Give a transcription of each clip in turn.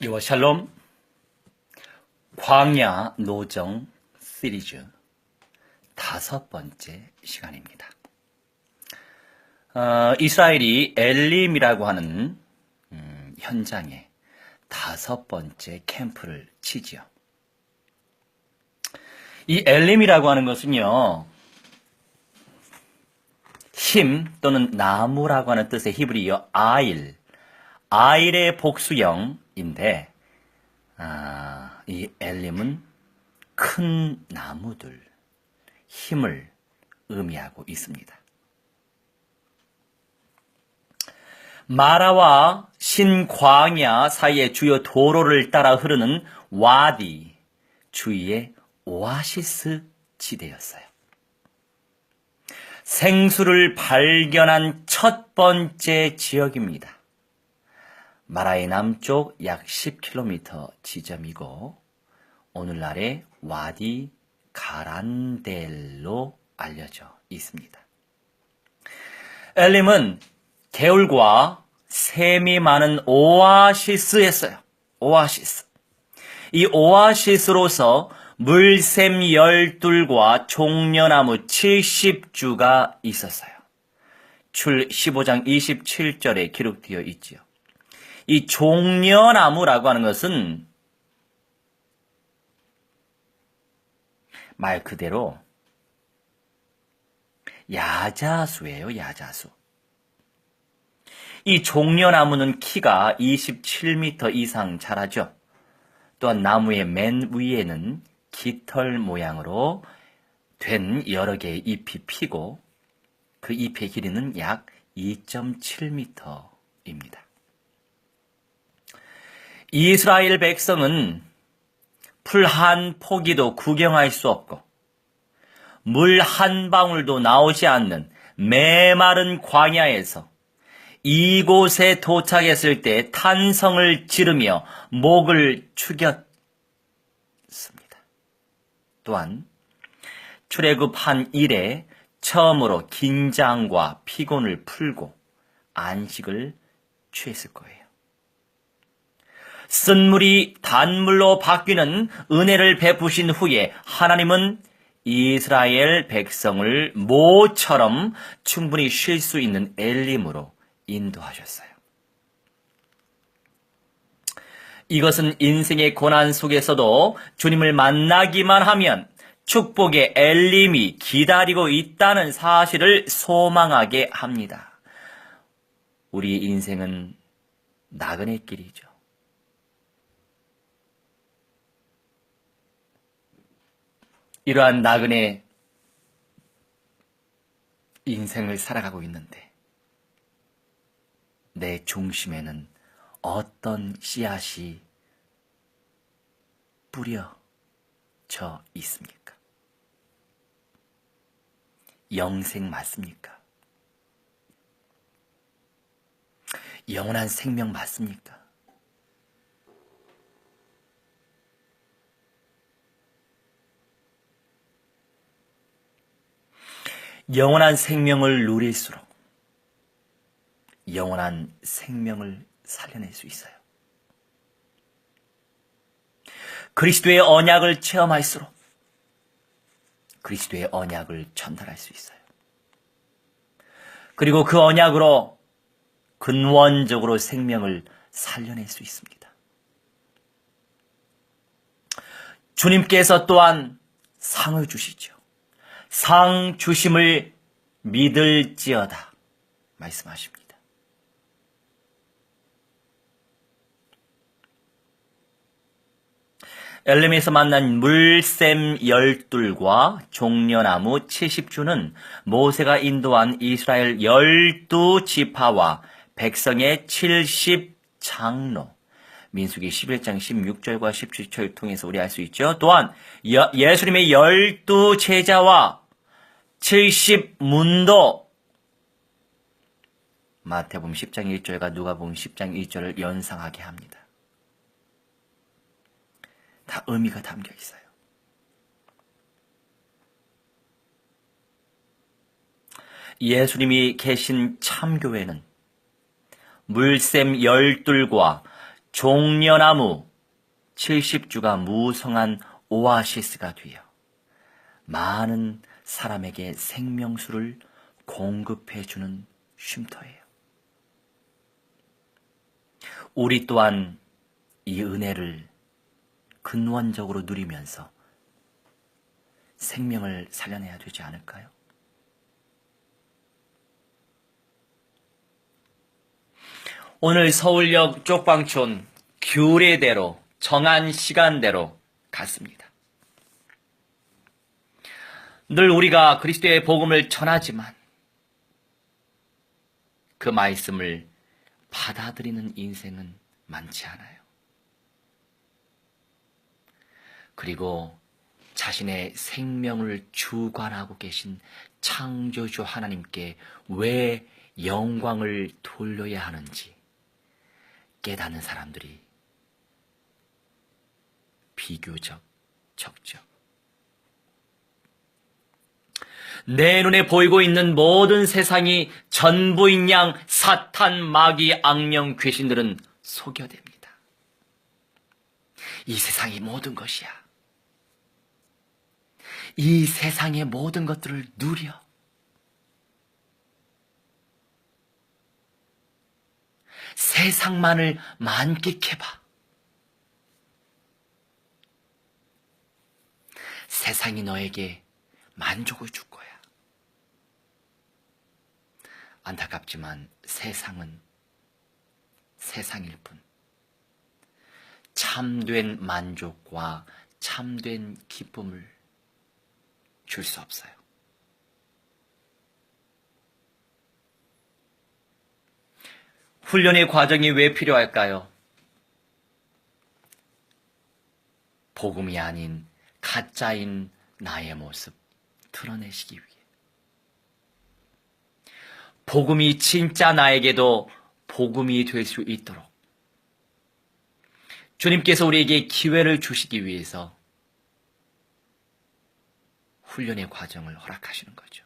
여호와 샬롬. 광야 노정 시리즈 5번째 시간입니다. 이스라엘이 엘림이라고 하는 현장에 5번째 캠프를 치지요. 이 엘림이라고 하는 것은요, 힘 또는 나무라고 하는 뜻의 히브리어 아일의 복수형인데, 이 엘림은 큰 나무들, 힘을 의미하고 있습니다. 마라와 신광야 사이의 주요 도로를 따라 흐르는 와디 주위의 오아시스 지대였어요. 생수를 발견한 첫 번째 지역입니다. 마라의 남쪽 약 10km 지점이고 오늘날의 와디 가란델로 알려져 있습니다. 엘림은 개울과 샘이 많은 오아시스였어요. 오아시스. 이 오아시스로서 물샘 12과 종려나무 70주가 있었어요. 출 15장 27절에 기록되어 있지요. 이 종려나무라고 하는 것은 말 그대로 야자수예요, 야자수. 이 종려나무는 키가 27m 이상 자라죠. 또한 나무의 맨 위에는 깃털 모양으로 된 여러 개의 잎이 피고 그 잎의 길이는 약 2.7m입니다. 이스라엘 백성은 풀 한 포기도 구경할 수 없고 물 한 방울도 나오지 않는 메마른 광야에서 이곳에 도착했을 때 탄성을 지르며 목을 축였습니다. 또한 출애굽한 이래 처음으로 긴장과 피곤을 풀고 안식을 취했을 거예요. 쓴 물이 단물로 바뀌는 은혜를 베푸신 후에 하나님은 이스라엘 백성을 모처럼 충분히 쉴 수 있는 엘림으로 인도하셨어요. 이것은 인생의 고난 속에서도 주님을 만나기만 하면 축복의 엘림이 기다리고 있다는 사실을 소망하게 합니다. 우리 인생은 나그네 길이죠. 이러한 나그네 인생을 살아가고 있는데 내 중심에는 어떤 씨앗이 뿌려져 있습니까? 영생 맞습니까? 영원한 생명 맞습니까? 영원한 생명을 누릴수록 영원한 생명을 살려낼 수 있어요. 그리스도의 언약을 체험할수록 그리스도의 언약을 전달할 수 있어요. 그리고 그 언약으로 근원적으로 생명을 살려낼 수 있습니다. 주님께서 또한 상을 주시죠. 상 주심을 믿을지어다 말씀하십니다. 엘림에서 만난 물샘 12과 종려나무 70주는 모세가 인도한 이스라엘 12지파와 백성의 70장로, 민수기 11장 16절과 17절을 통해서 우리 알 수 있죠. 또한 예수님의 12제자와 70문도, 마태복음 10장 1절과 누가복음 10장 1절을 연상하게 합니다. 다 의미가 담겨 있어요. 예수님이 계신 참교회는 물샘 12과 종려나무 70주가 무성한 오아시스가 되어 많은 사람에게 생명수를 공급해주는 쉼터예요. 우리 또한 이 은혜를 근원적으로 누리면서 생명을 살려내야 되지 않을까요? 오늘 서울역 쪽방촌 규례대로 정한 시간대로 갔습니다. 늘 우리가 그리스도의 복음을 전하지만 그 말씀을 받아들이는 인생은 많지 않아요. 그리고 자신의 생명을 주관하고 계신 창조주 하나님께 왜 영광을 돌려야 하는지 깨닫는 사람들이 비교적 적죠. 내 눈에 보이고 있는 모든 세상이 전부인 양 사탄, 마귀, 악령, 귀신들은 소겨됩니다. 이 세상이 모든 것이야. 이 세상의 모든 것들을 누려. 세상만을 만끽해봐. 세상이 너에게 만족을 줄 거야. 안타깝지만 세상은 세상일 뿐 참된 만족과 참된 기쁨을 줄 수 없어요. 훈련의 과정이 왜 필요할까요? 복음이 아닌 가짜인 나의 모습 드러내시기 위해. 복음이 진짜 나에게도 복음이 될 수 있도록 주님께서 우리에게 기회를 주시기 위해서 훈련의 과정을 허락하시는 거죠.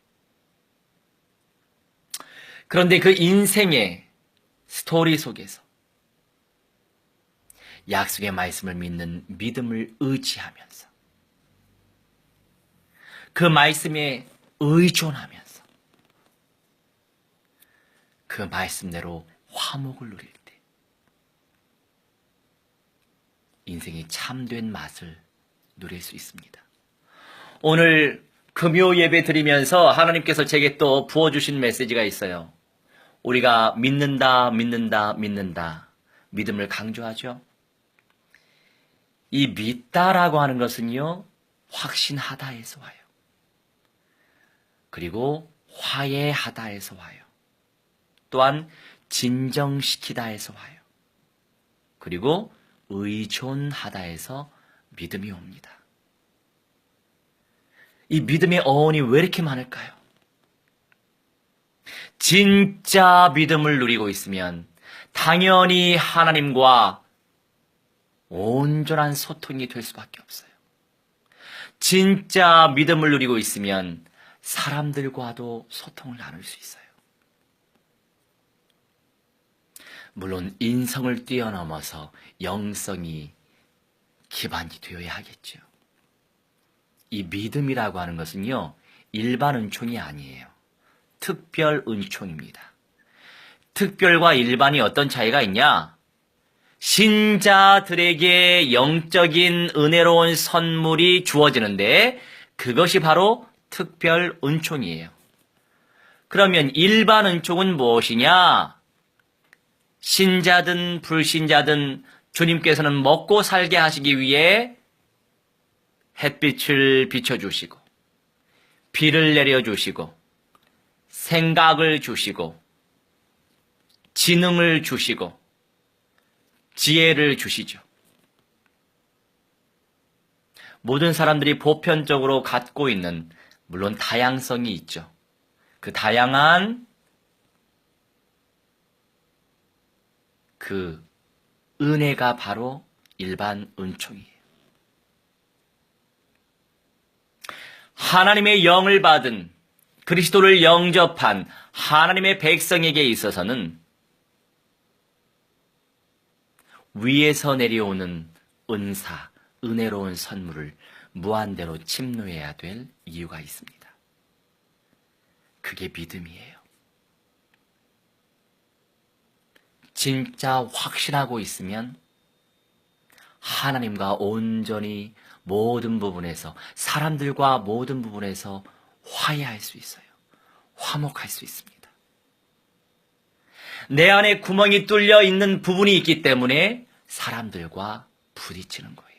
그런데 그 인생의 스토리 속에서 약속의 말씀을 믿는 믿음을 의지하면서 그 말씀에 의존하면서 그 말씀대로 화목을 누릴 때 인생이 참된 맛을 누릴 수 있습니다. 오늘 금요 예배 드리면서 하나님께서 제게 또 부어주신 메시지가 있어요. 우리가 믿는다, 믿는다, 믿는다. 믿음을 강조하죠. 이 믿다라고 하는 것은요, 확신하다에서 와요. 그리고 화해하다에서 와요. 또한 진정시키다에서 와요. 그리고 의존하다에서 믿음이 옵니다. 이 믿음의 어원이 왜 이렇게 많을까요? 진짜 믿음을 누리고 있으면 당연히 하나님과 온전한 소통이 될 수밖에 없어요. 진짜 믿음을 누리고 있으면 사람들과도 소통을 나눌 수 있어요. 물론 인성을 뛰어넘어서 영성이 기반이 되어야 하겠죠. 이 믿음이라고 하는 것은요, 일반 은총이 아니에요. 특별 은총입니다. 특별과 일반이 어떤 차이가 있냐? 신자들에게 영적인 은혜로운 선물이 주어지는데 그것이 바로 특별 은총이에요. 그러면 일반 은총은 무엇이냐? 신자든 불신자든 주님께서는 먹고 살게 하시기 위해 햇빛을 비춰주시고 비를 내려주시고 생각을 주시고 지능을 주시고 지혜를 주시죠. 모든 사람들이 보편적으로 갖고 있는, 물론 다양성이 있죠. 그 다양한 그 은혜가 바로 일반 은총이에요. 하나님의 영을 받은, 그리스도를 영접한 하나님의 백성에게 있어서는 위에서 내려오는 은사, 은혜로운 선물을 무한대로 침노해야 될 이유가 있습니다. 그게 믿음이에요. 진짜 확신하고 있으면 하나님과 온전히 모든 부분에서, 사람들과 모든 부분에서 화해할 수 있어요. 화목할 수 있습니다. 내 안에 구멍이 뚫려 있는 부분이 있기 때문에 사람들과 부딪히는 거예요.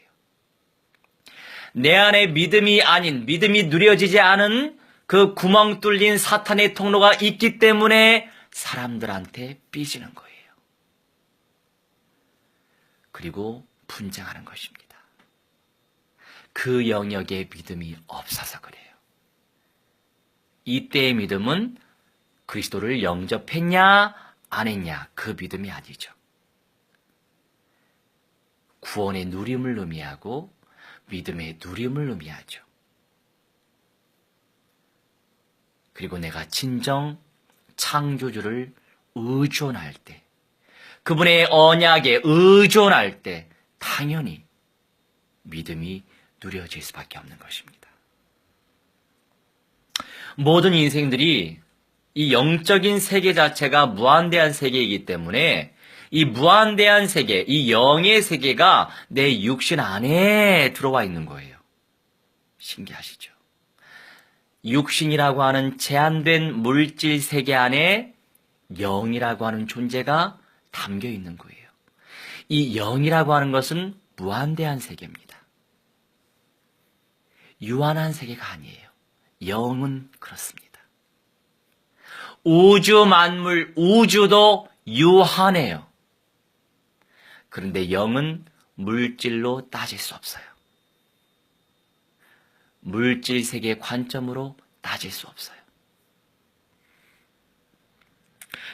내 안에 믿음이 아닌, 믿음이 누려지지 않은 그 구멍 뚫린 사탄의 통로가 있기 때문에 사람들한테 삐지는 거예요. 그리고 분쟁하는 것입니다. 그 영역에 믿음이 없어서 그래요. 이때의 믿음은 그리스도를 영접했냐 안 했냐, 그 믿음이 아니죠. 구원의 누림을 의미하고 믿음의 누림을 의미하죠. 그리고 내가 진정 창조주를 의존할 때, 그분의 언약에 의존할 때 당연히 믿음이 누려질 수밖에 없는 것입니다. 모든 인생들이 이 영적인 세계 자체가 무한대한 세계이기 때문에 이 무한대한 세계, 이 영의 세계가 내 육신 안에 들어와 있는 거예요. 신기하시죠? 육신이라고 하는 제한된 물질 세계 안에 영이라고 하는 존재가 담겨 있는 거예요. 이 영이라고 하는 것은 무한대한 세계입니다. 유한한 세계가 아니에요. 영은 그렇습니다. 우주 만물, 우주도 유한해요. 그런데 영은 물질로 따질 수 없어요. 물질 세계의 관점으로 따질 수 없어요.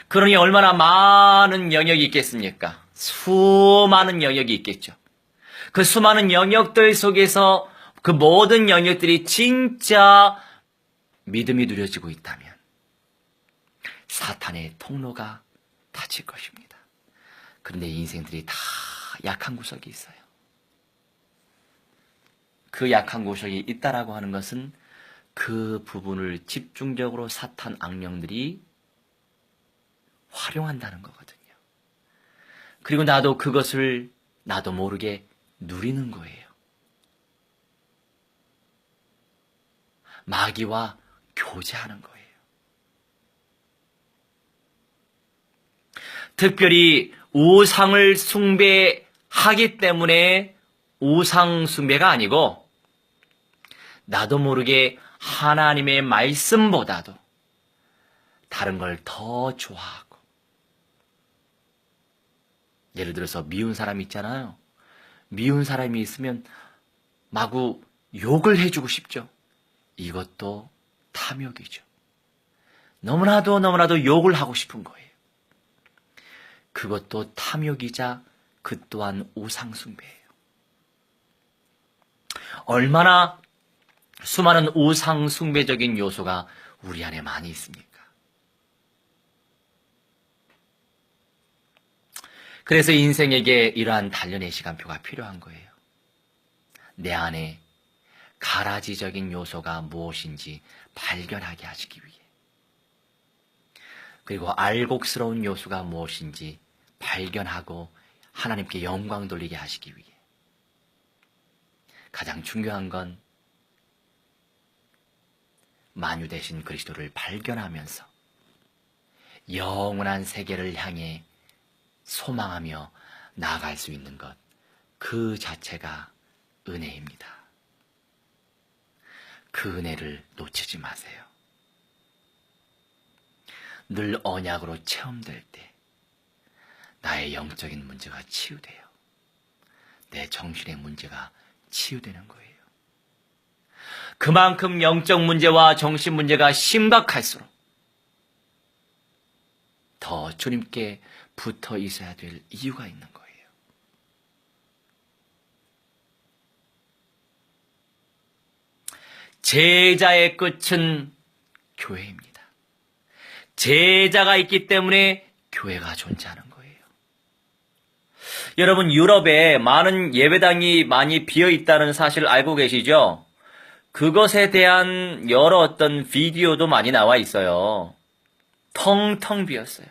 그러니 얼마나 많은 영역이 있겠습니까? 수많은 영역이 있겠죠. 그 수많은 영역들 속에서 그 모든 영역들이 진짜 믿음이 누려지고 있다면 사탄의 통로가 닫힐 것입니다. 그런데 인생들이 다 약한 구석이 있어요. 그 약한 구석이 있다라고 하는 것은 그 부분을 집중적으로 사탄 악령들이 활용한다는 거거든요. 그리고 나도 그것을 나도 모르게 누리는 거예요. 마귀와 교제하는 거예요. 특별히 우상을 숭배하기 때문에 우상 숭배가 아니고 나도 모르게 하나님의 말씀보다도 다른 걸 더 좋아하고, 예를 들어서 미운 사람이 있잖아요. 미운 사람이 있으면 마구 욕을 해주고 싶죠. 이것도 탐욕이죠. 너무나도 욕을 하고 싶은 거예요. 그것도 탐욕이자 그 또한 우상숭배예요. 얼마나 수많은 우상숭배적인 요소가 우리 안에 많이 있습니까? 그래서 인생에게 이러한 단련의 시간표가 필요한 거예요. 내 안에 가라지적인 요소가 무엇인지 발견하게 하시기 위해, 그리고 알곡스러운 요소가 무엇인지 발견하고 하나님께 영광 돌리게 하시기 위해, 가장 중요한 건 만유 되신 그리스도를 발견하면서 영원한 세계를 향해 소망하며 나아갈 수 있는 것, 그 자체가 은혜입니다. 그 은혜를 놓치지 마세요. 늘 언약으로 체험될 때 나의 영적인 문제가 치유돼요. 내 정신의 문제가 치유되는 거예요. 그만큼 영적 문제와 정신 문제가 심각할수록 더 주님께 붙어 있어야 될 이유가 있는 거예요. 제자의 끝은 교회입니다. 제자가 있기 때문에 교회가 존재하는 거예요. 여러분, 유럽에 많은 예배당이 많이 비어 있다는 사실 알고 계시죠? 그것에 대한 여러 어떤 비디오도 많이 나와 있어요. 텅텅 비었어요.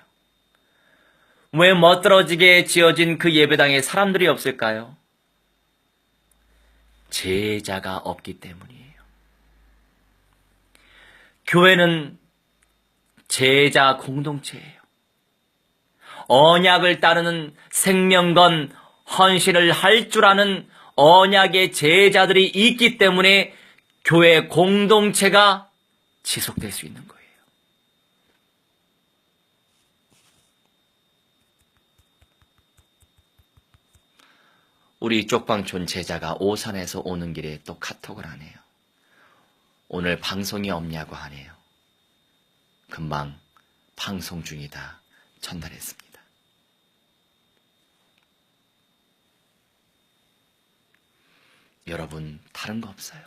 왜 멋들어지게 지어진 그 예배당에 사람들이 없을까요? 제자가 없기 때문이에요. 교회는 제자 공동체예요. 언약을 따르는 생명건 헌신을 할 줄 아는 언약의 제자들이 있기 때문에 교회 공동체가 지속될 수 있는 거예요. 우리 쪽방촌 제자가 오산에서 오는 길에 또 카톡을 하네요. 오늘 방송이 없냐고 하네요. 금방 방송 중이다 전달했습니다. 여러분, 다른 거 없어요.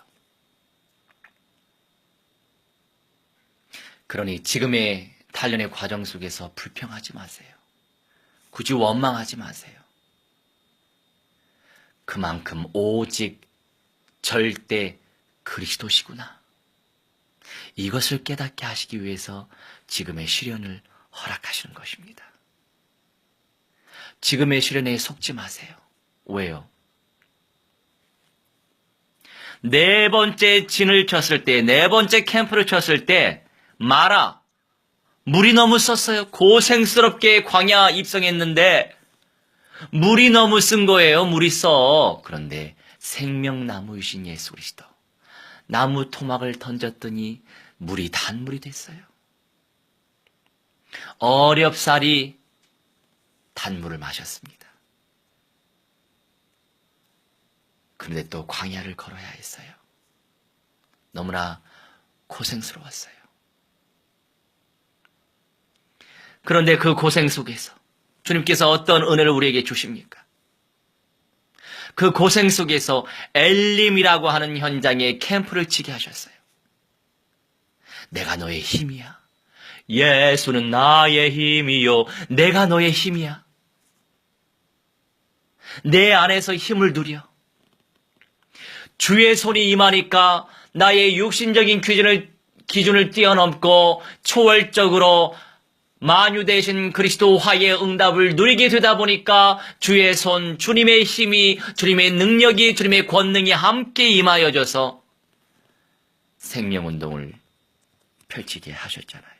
그러니 지금의 단련의 과정 속에서 불평하지 마세요. 굳이 원망하지 마세요. 그만큼 오직 절대 그리스도시구나. 이것을 깨닫게 하시기 위해서 지금의 시련을 허락하시는 것입니다. 지금의 시련에 속지 마세요. 왜요? 네 번째 진을 쳤을 때, 네 번째 캠프를 쳤을 때 마라, 물이 너무 썼어요. 고생스럽게 광야 입성했는데 물이 너무 쓴 거예요. 물이 써. 그런데 생명나무이신 예수 그리스도, 나무 토막을 던졌더니 물이 단물이 됐어요. 어렵사리 단물을 마셨습니다. 그런데 또 광야를 걸어야 했어요. 너무나 고생스러웠어요. 그런데 그 고생 속에서 주님께서 어떤 은혜를 우리에게 주십니까? 그 고생 속에서 엘림이라고 하는 현장에 캠프를 치게 하셨어요. 내가 너의 힘이야. 예수는 나의 힘이요. 내가 너의 힘이야. 내 안에서 힘을 누려. 주의 손이 임하니까 나의 육신적인 기준을 뛰어넘고 초월적으로 만유 되신 그리스도 화의 응답을 누리게 되다 보니까 주의 손, 주님의 힘이, 주님의 능력이, 주님의 권능이 함께 임하여져서 생명운동을 펼치게 하셨잖아요.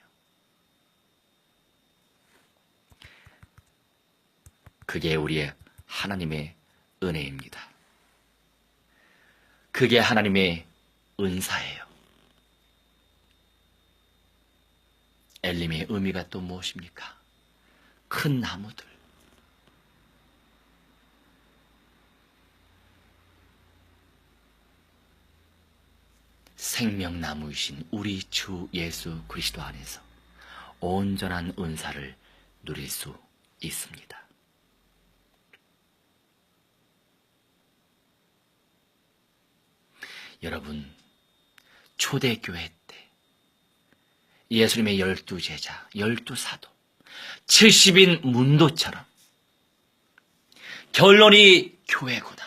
그게 우리의 하나님의 은혜입니다. 그게 하나님의 은사예요. 엘림의 의미가 또 무엇입니까? 큰 나무들. 생명나무이신 우리 주 예수 그리스도 안에서 온전한 은사를 누릴 수 있습니다. 여러분, 초대교회 때 예수님의 12제자, 12사도, 70인 문도처럼 결론이 교회구나.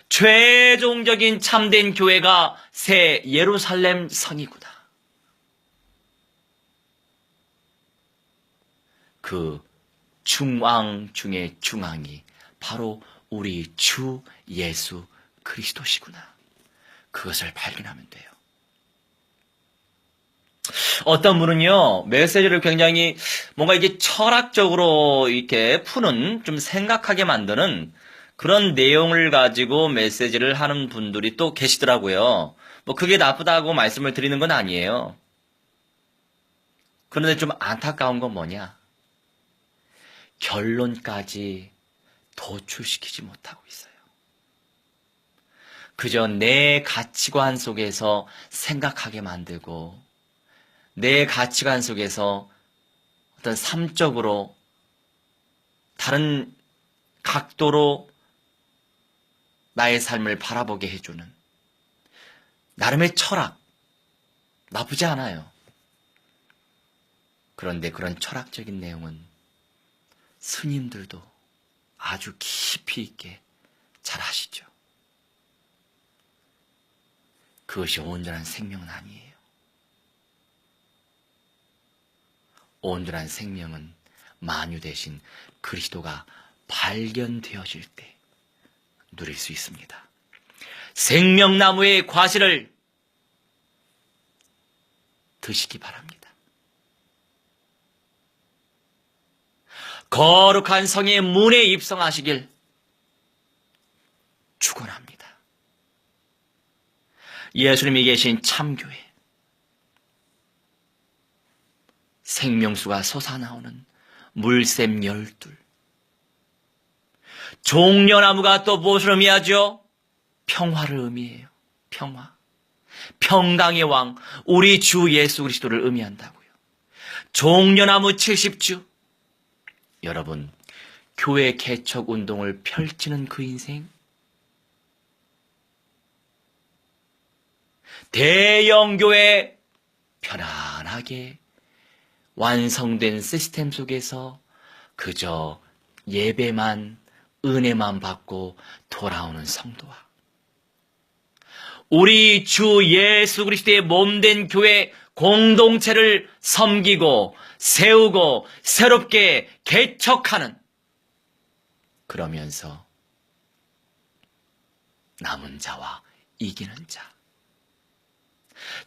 최종적인 참된 교회가 새 예루살렘 성이구나. 그 중앙 중의 중앙이 바로 우리 주 예수 그리스도시구나. 그것을 발견하면 돼요. 어떤 분은요, 메시지를 굉장히 뭔가 이게 철학적으로 이렇게 푸는, 좀 생각하게 만드는 그런 내용을 가지고 메시지를 하는 분들이 또 계시더라고요. 뭐 그게 나쁘다고 말씀을 드리는 건 아니에요. 그런데 좀 안타까운 건 뭐냐? 결론까지 도출시키지 못하고 있어요. 그저 내 가치관 속에서 생각하게 만들고 내 가치관 속에서 어떤 삶적으로 다른 각도로 나의 삶을 바라보게 해주는 나름의 철학, 나쁘지 않아요. 그런데 그런 철학적인 내용은 스님들도 아주 깊이 있게 잘 아시죠? 그것이 온전한 생명은 아니에요. 온전한 생명은 만유 대신 그리스도가 발견되어질 때 누릴 수 있습니다. 생명나무의 과실을 드시기 바랍니다. 거룩한 성의 문에 입성하시길 축원합니다. 예수님이 계신 참교회, 생명수가 솟아나오는 물샘 12, 종려나무가 또 무엇을 의미하죠? 평화를 의미해요. 평화. 평강의 왕, 우리 주 예수 그리스도를 의미한다고요. 종려나무 70주. 여러분, 교회 개척 운동을 펼치는 그 인생, 대형 교회 편안하게 완성된 시스템 속에서 그저 예배만, 은혜만 받고 돌아오는 성도와 우리 주 예수 그리스도의 몸된 교회 공동체를 섬기고 세우고 새롭게 개척하는, 그러면서 남은 자와 이기는 자,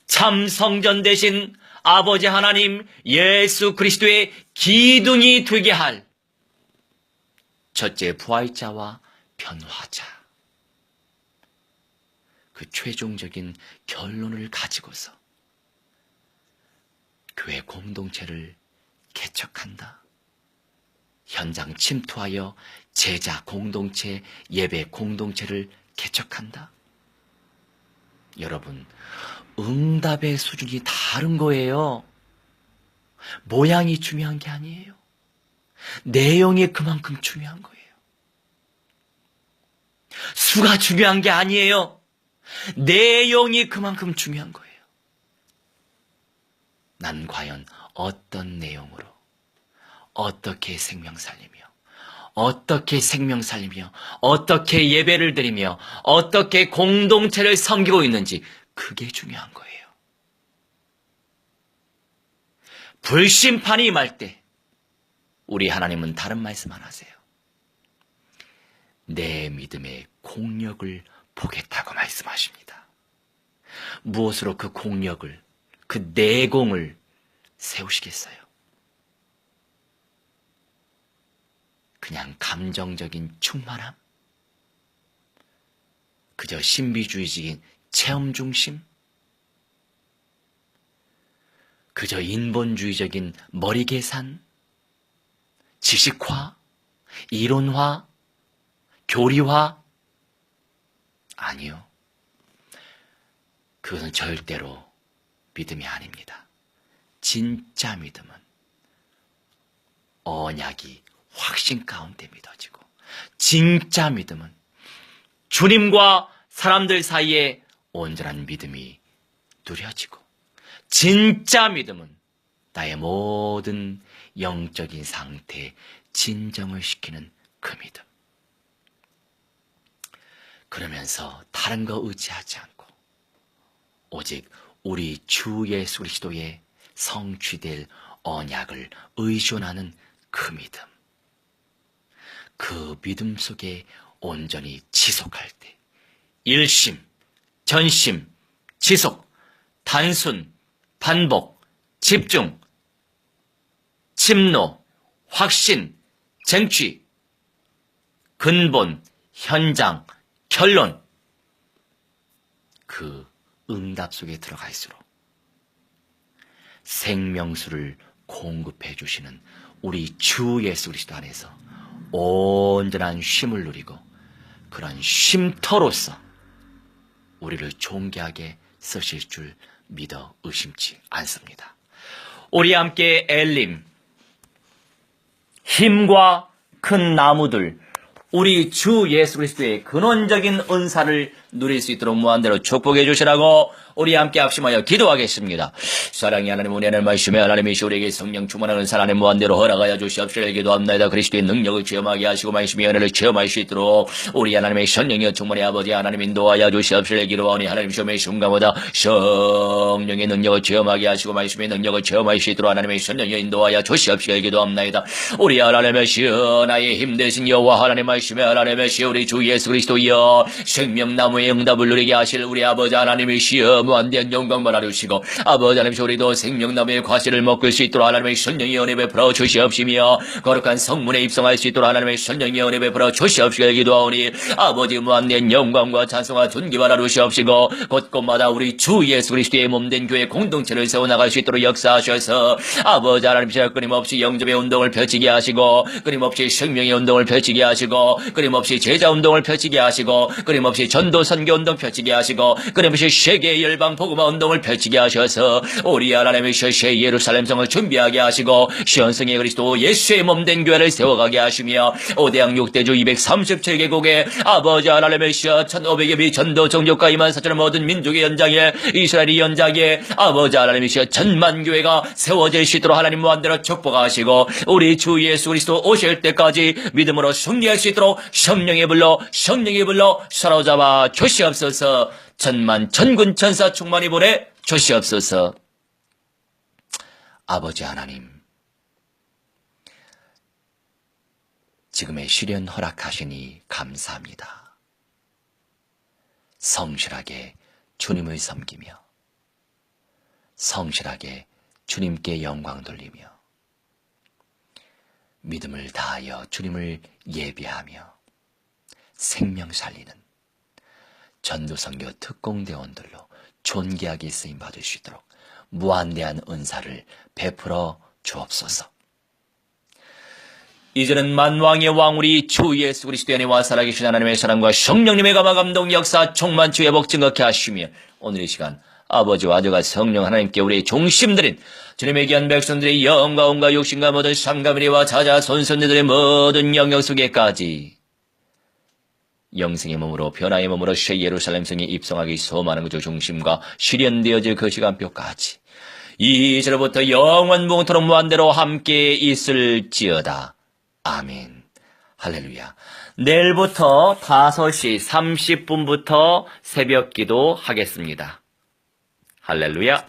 참 성전 되신 아버지 하나님 예수 그리스도의 기둥이 되게 할 첫째 부활자와 변화자, 그 최종적인 결론을 가지고서 교회 공동체를 개척한다. 현장 침투하여 제자 공동체, 예배 공동체를 개척한다. 여러분, 응답의 수준이 다른 거예요. 모양이 중요한 게 아니에요. 내용이 그만큼 중요한 거예요. 수가 중요한 게 아니에요. 내용이 그만큼 중요한 거예요. 난 과연 어떤 내용으로, 어떻게 생명 살리며, 어떻게 생명 살리며, 어떻게 예배를 드리며, 어떻게 공동체를 섬기고 있는지, 그게 중요한 거예요. 불심판이 임할 때 우리 하나님은 다른 말씀 안 하세요. 내 믿음의 공력을 보겠다고 말씀하십니다. 무엇으로 그 공력을, 그 내공을 세우시겠어요? 그냥 감정적인 충만함? 그저 신비주의적인 체험 중심? 그저 인본주의적인 머리 계산? 지식화? 이론화? 교리화? 아니요. 그것은 절대로 믿음이 아닙니다. 진짜 믿음은 언약이 확신 가운데 믿어지고, 진짜 믿음은 주님과 사람들 사이에 온전한 믿음이 누려지고, 진짜 믿음은 나의 모든 영적인 상태에 진정을 시키는 그 믿음. 그러면서 다른 거 의지하지 않고 오직 우리 주 예수 그리스도의 성취될 언약을 의존하는 그 믿음. 그 믿음 속에 온전히 지속할 때 일심, 전심, 지속, 단순, 반복, 집중, 침노, 확신, 쟁취, 근본, 현장, 결론, 그 응답 속에 들어갈수록 생명수를 공급해 주시는 우리 주 예수 그리스도 안에서 온전한 쉼을 누리고, 그런 쉼터로서 우리를 존귀하게 쓰실 줄 믿어 의심치 않습니다. 우리 함께 엘림, 힘과 큰 나무들, 우리 주 예수 그리스도의 근원적인 은사를 누릴 수 있도록 무한대로 축복해 주시라고 우리 함께 합심하여 기도하겠습니다. 사랑의 하나님, 우리 하나님 말씀에 하나님이시 우리에게 성령 충만하는 하나님 무한대로 허락하여 주시옵시길 기도합니다. 그리스도의 능력을 체험하게 하시고 말씀의 은혜를 체험할 수 있도록 우리 하나님의 성령의 충만의 아버지 하나님 인도하여 주시옵시길 기도하오니 하나님 시험의 순간마다 성령의 능력을 체험하게 하시고 말씀의 능력을 체험할 수 있도록 하나님의 성령의 인도하여 주시옵시길 기도합니다. 우리 하나님의 시여 나의 힘되신 여호와 하나님 말씀에 하나님의 시여 우리 주 예수 그리스도여 생명나무의 응답을 누리게 하실 우리 아버지 하나님의 시여 무한대한 영광만 하루시고 아버지 하나님 우리도 생명나무의 과실을 먹을 수 있도록 하나님의 성령의 은혜 베풀어 주시옵시며 거룩한 성문에 입성할 수 있도록 하나님의 성령의 은혜 베풀어 주시옵시길 기도하오니 아버지 무한대한 영광과 찬송과 존귀만 하루시옵시고 곳곳마다 우리 주 예수 그리스도의 몸된 교회 공동체를 세워나갈 수 있도록 역사하셔서 아버지 하나님께서 끊임없이 영접의 운동을 펼치게 하시고 끊임없이 생명의 운동을 펼치게 하시고 끊임없이 제자 운동을 펼치게 하시고 끊임없이 전도 선교 운동 펼치게 하시고 끊임없이 세계 열방 복음화 운동을 펼치게 하셔서 우리 하나님의 새 예루살렘 성을 준비하게 하시고 시온성의 그리스도 예수의 몸된 교회를 세워가게 하시며 5대양 6대주 237개국의 아버지 하나님의 1500여 비 전도 종족과 이만 사천의 모든 민족의 연장에 이스라엘의 연장에 아버지 하나님의 전만교회가 세워질 수 있도록 하나님 무한대로 축복하시고 우리 주 예수 그리스도 오실 때까지 믿음으로 승리할 수 있도록 성령의 불로 사로잡아 주시옵소서. 천만 천군 천사 충만히 보내 주시옵소서. 아버지 하나님, 지금의 시련 허락하시니 감사합니다. 성실하게 주님을 섬기며 성실하게 주님께 영광 돌리며 믿음을 다하여 주님을 예배하며 생명 살리는 전도선교 특공대원들로 존귀하게 쓰임받을 수 있도록 무한대한 은사를 베풀어 주옵소서. 이제는 만왕의 왕 우리 주 예수 그리스도의 안에와 살아계신 하나님의 사랑과 성령님의 감화 감동 역사 충만치 회복 증거케 하시며 오늘 이 시간 아버지와 아들과 성령 하나님께 우리의 종심들인 주님의 귀한 백성들의 영과 온과 욕심과 모든 상가미리와 자자 손손들의 모든 영역 속에까지 영생의 몸으로 변화의 몸으로 새 예루살렘 성에 입성하기 소망하는 그저 중심과 실현되어질 그 시간표까지 이제로부터 영원 무궁토록 무한대로 함께 있을지어다. 아멘. 할렐루야. 내일부터 5시 30분부터 새벽 기도 하겠습니다. 할렐루야.